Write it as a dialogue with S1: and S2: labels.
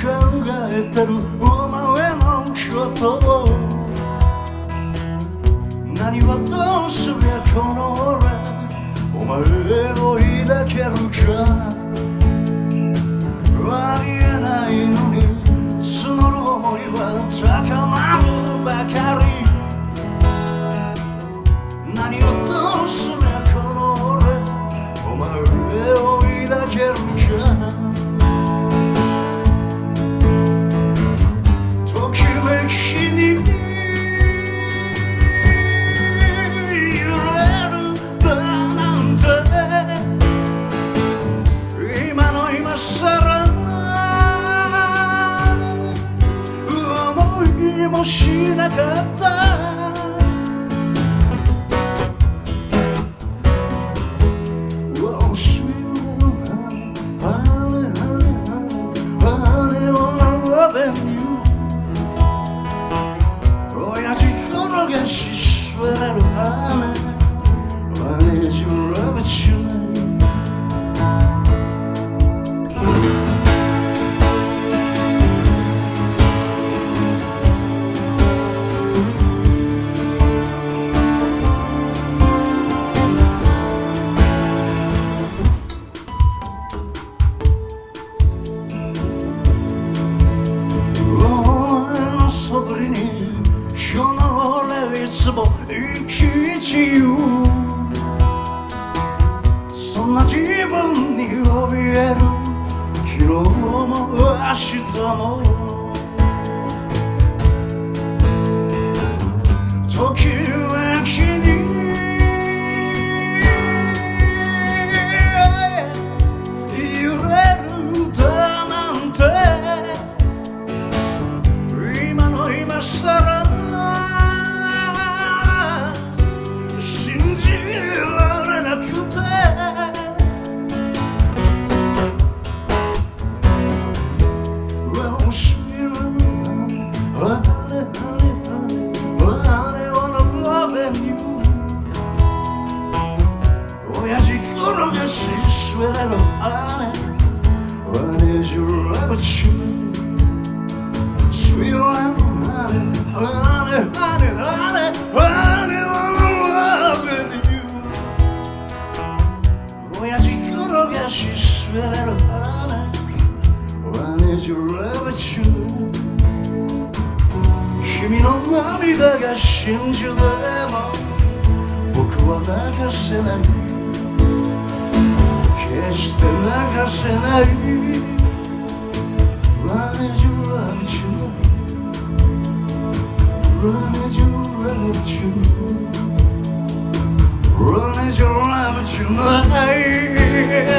S1: 考えてるお前のことを何はどうすりゃこの俺お前を抱けるかありえないのに募る想いは高まるばかり何をどうすりゃこの俺お前を抱けるかときめきに揺れるだなんて今の今さら思いもしなかった親父転がし座れる羽 Why did you love it tonight? いつも生き自由そんな自分に怯える昨日も明日もときめきに揺れるだなんて今の今さら親父転がし座れる羽 Why did you love it tonight? Sweet love, honey, honey, honey, honey, honey, wanna love with you 親父転がし座れる羽 Why did you love it tonight? 君の涙が真珠でも僕は泣かせない決して泣かせない Why did you love it tonight? Why did you love it tonight? Why did you love it tonight?